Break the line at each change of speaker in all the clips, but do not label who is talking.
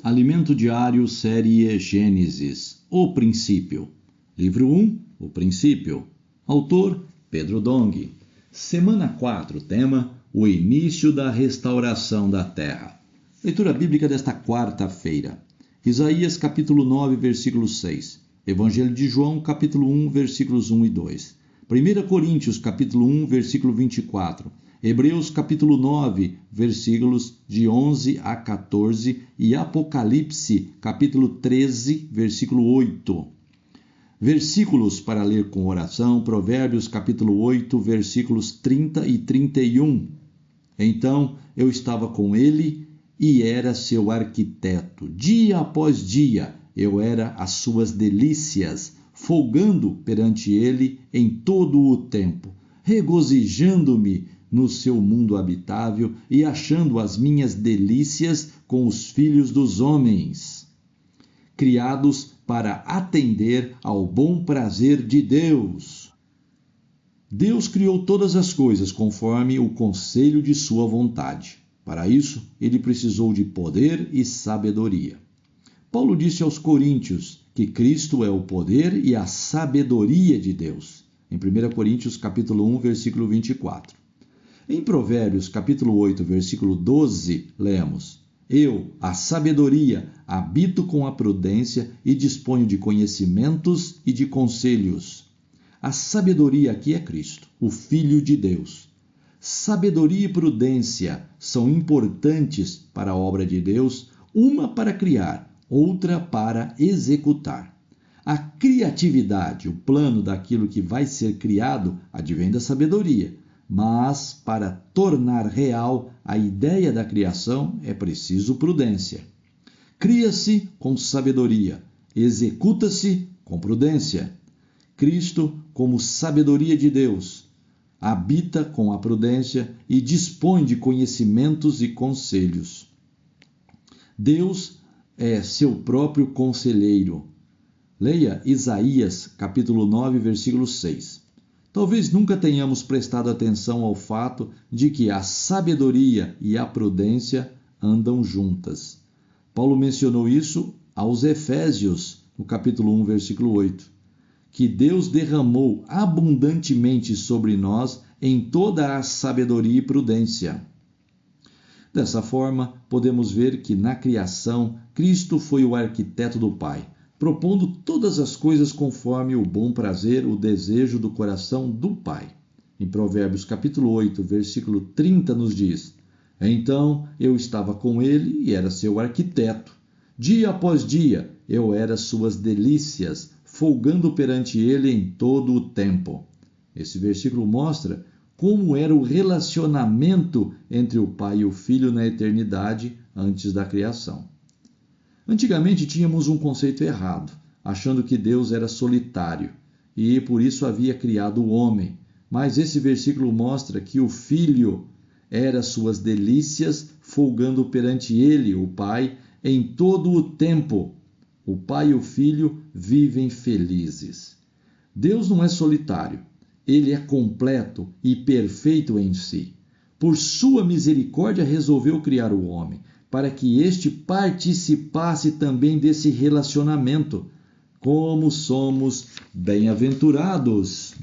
Alimento Diário, série Gênesis, O Princípio. Livro 1, O Princípio. Autor, Pedro Dong. Semana 4, tema, o início da restauração da terra. Leitura bíblica desta quarta-feira. Isaías, capítulo 9, versículo 6. Evangelho de João, capítulo 1, versículos 1 e 2. 1 Coríntios, capítulo 1, versículo 24. Hebreus capítulo 9, versículos de 11 a 14 e Apocalipse capítulo 13, versículo 8. Versículos para ler com oração, Provérbios capítulo 8, versículos 30 e 31. Então eu estava com ele e era seu arquiteto. Dia após dia eu era as suas delícias, folgando perante ele em todo o tempo, regozijando-me no seu mundo habitável e achando as minhas delícias com os filhos dos homens, criados para atender ao bom prazer de Deus. Deus criou todas as coisas conforme o conselho de sua vontade. Para isso, ele precisou de poder e sabedoria. Paulo disse aos Coríntios que Cristo é o poder e a sabedoria de Deus. Em 1 Coríntios capítulo 1, versículo 24. Em Provérbios, capítulo 8, versículo 12, lemos: Eu, a sabedoria, habito com a prudência e disponho de conhecimentos e de conselhos. A sabedoria aqui é Cristo, o Filho de Deus. Sabedoria e prudência são importantes para a obra de Deus, uma para criar, outra para executar. A criatividade, o plano daquilo que vai ser criado, advém da sabedoria. Mas, para tornar real a ideia da criação, é preciso prudência. Cria-se com sabedoria, executa-se com prudência. Cristo, como sabedoria de Deus, habita com a prudência e dispõe de conhecimentos e conselhos. Deus é seu próprio conselheiro. Leia Isaías, capítulo 9, versículo 6. Talvez nunca tenhamos prestado atenção ao fato de que a sabedoria e a prudência andam juntas. Paulo mencionou isso aos Efésios, no capítulo 1, versículo 8, que Deus derramou abundantemente sobre nós em toda a sabedoria e prudência. Dessa forma, podemos ver que na criação, Cristo foi o arquiteto do Pai, propondo todas as coisas conforme o bom prazer, o desejo do coração do Pai. Em Provérbios capítulo 8, versículo 30 nos diz: Então eu estava com ele e era seu arquiteto. Dia após dia eu era suas delícias, folgando perante ele em todo o tempo. Esse versículo mostra como era o relacionamento entre o Pai e o Filho na eternidade antes da criação. Antigamente tínhamos um conceito errado, achando que Deus era solitário e por isso havia criado o homem. Mas esse versículo mostra que o Filho era suas delícias, folgando perante ele, o Pai, em todo o tempo. O Pai e o Filho vivem felizes. Deus não é solitário, ele é completo e perfeito em si. Por sua misericórdia resolveu criar o homem, para que este participasse também desse relacionamento. Como somos bem-aventurados!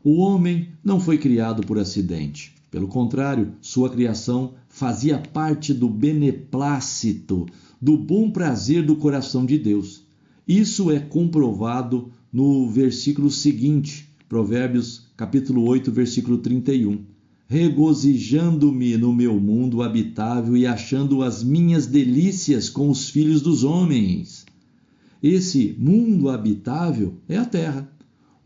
O homem não foi criado por acidente. Pelo contrário, sua criação fazia parte do beneplácito, do bom prazer do coração de Deus. Isso é comprovado no versículo seguinte, Provérbios capítulo 8, versículo 31. Regozijando-me no meu mundo habitável e achando as minhas delícias com os filhos dos homens. Esse mundo habitável é a terra.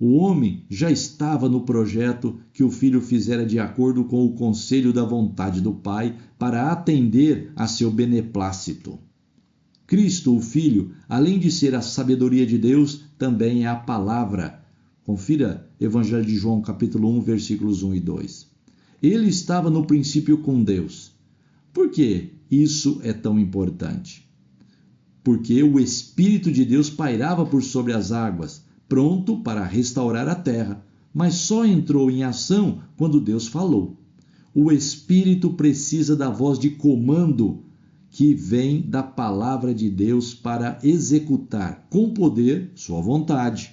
O homem já estava no projeto que o Filho fizera de acordo com o conselho da vontade do Pai para atender a seu beneplácito. Cristo, o Filho, além de ser a sabedoria de Deus, também é a palavra. Confira Evangelho de João, capítulo 1, versículos 1 e 2. Ele estava no princípio com Deus. Por que isso é tão importante? Porque o Espírito de Deus pairava por sobre as águas, pronto para restaurar a terra, mas só entrou em ação quando Deus falou. O Espírito precisa da voz de comando que vem da palavra de Deus para executar com poder sua vontade.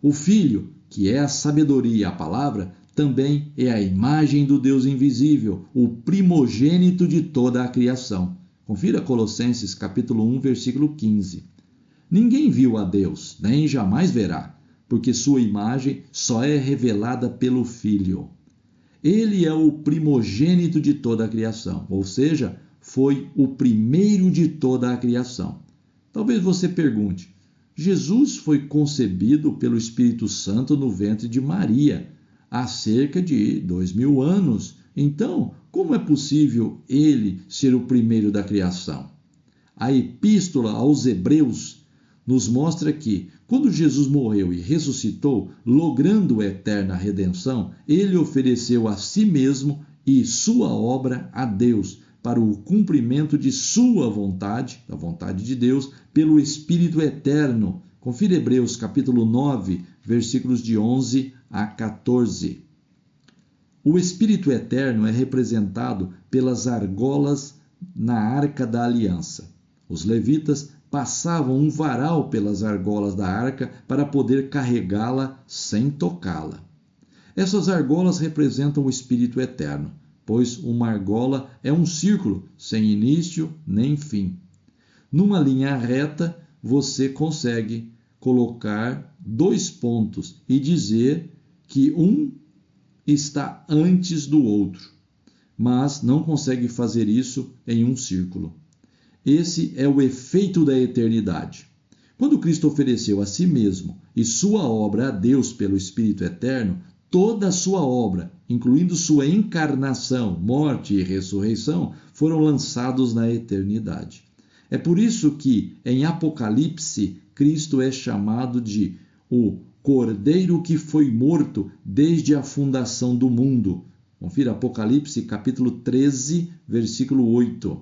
O Filho, que é a sabedoria, a palavra, também é a imagem do Deus invisível, o primogênito de toda a criação. Confira Colossenses capítulo 1, versículo 15. Ninguém viu a Deus, nem jamais verá, porque sua imagem só é revelada pelo Filho. Ele é o primogênito de toda a criação, ou seja, foi o primeiro de toda a criação. Talvez você pergunte, Jesus foi concebido pelo Espírito Santo no ventre de Maria há cerca de 2000 anos. Então, como é possível ele ser o primeiro da criação? A Epístola aos Hebreus nos mostra que, quando Jesus morreu e ressuscitou, logrando a eterna redenção, ele ofereceu a si mesmo e sua obra a Deus, para o cumprimento de sua vontade, da vontade de Deus, pelo Espírito Eterno. Confira Hebreus capítulo 9, versículos de 11 a 14. O Espírito Eterno é representado pelas argolas na Arca da Aliança. Os levitas passavam um varal pelas argolas da arca para poder carregá-la sem tocá-la. Essas argolas representam o Espírito Eterno, pois uma argola é um círculo sem início nem fim. Numa linha reta, você consegue colocar 2 pontos e dizer que um está antes do outro, mas não consegue fazer isso em um círculo. Esse é o efeito da eternidade. Quando Cristo ofereceu a si mesmo e sua obra a Deus pelo Espírito Eterno, toda a sua obra, incluindo sua encarnação, morte e ressurreição, foram lançados na eternidade. É por isso que, em Apocalipse, Cristo é chamado de o Cordeiro que foi morto desde a fundação do mundo. Confira Apocalipse, capítulo 13, versículo 8.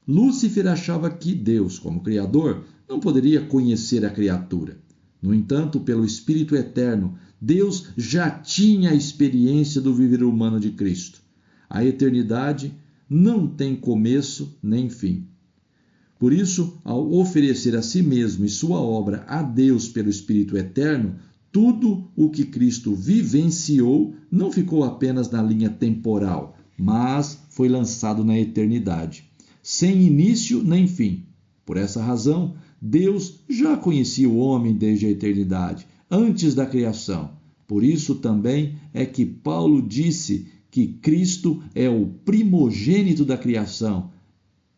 Lúcifer achava que Deus, como Criador, não poderia conhecer a criatura. No entanto, pelo Espírito Eterno, Deus já tinha a experiência do viver humano de Cristo. A eternidade não tem começo nem fim. Por isso, ao oferecer a si mesmo e sua obra a Deus pelo Espírito Eterno, tudo o que Cristo vivenciou não ficou apenas na linha temporal, mas foi lançado na eternidade, sem início nem fim. Por essa razão, Deus já conhecia o homem desde a eternidade, antes da criação. Por isso também é que Paulo disse que Cristo é o primogênito da criação,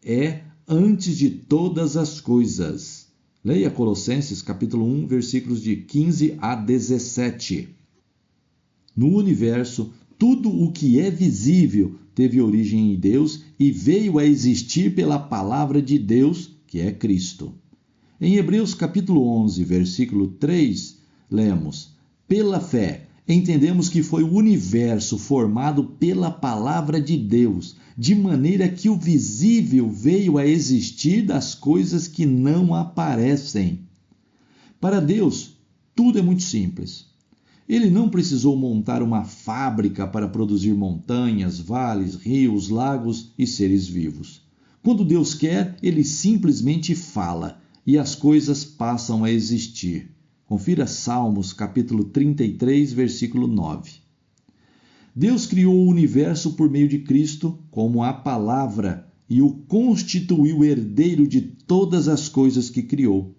é antes de todas as coisas. Leia Colossenses capítulo 1, versículos de 15 a 17. No universo, tudo o que é visível teve origem em Deus e veio a existir pela palavra de Deus, que é Cristo. Em Hebreus capítulo 11, versículo 3, lemos: pela fé, entendemos que foi o universo formado pela palavra de Deus, de maneira que o visível veio a existir das coisas que não aparecem. Para Deus, tudo é muito simples. Ele não precisou montar uma fábrica para produzir montanhas, vales, rios, lagos e seres vivos. Quando Deus quer, ele simplesmente fala e as coisas passam a existir. Confira Salmos, capítulo 33, versículo 9. Deus criou o universo por meio de Cristo como a palavra e o constituiu herdeiro de todas as coisas que criou,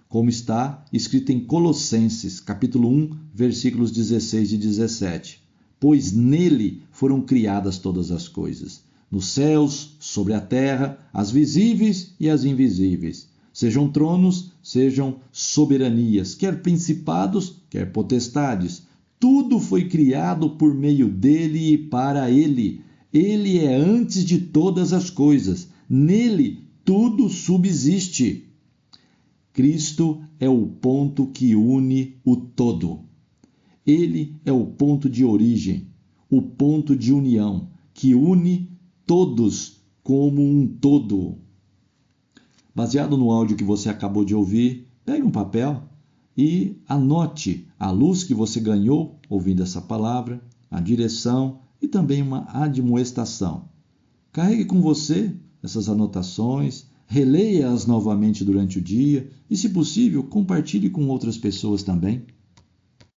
como está escrito em Colossenses, capítulo 1, versículos 16 e 17. Pois nele foram criadas todas as coisas, nos céus, sobre a terra, as visíveis e as invisíveis, sejam tronos, sejam soberanias, quer principados, quer potestades. Tudo foi criado por meio dele e para ele. Ele é antes de todas as coisas. Nele tudo subsiste. Cristo é o ponto que une o todo. Ele é o ponto de origem, o ponto de união, que une todos como um todo. Baseado no áudio que você acabou de ouvir, pegue um papel e anote a luz que você ganhou ouvindo essa palavra, a direção e também uma admoestação. Carregue com você essas anotações, releia-as novamente durante o dia e, se possível, compartilhe com outras pessoas também.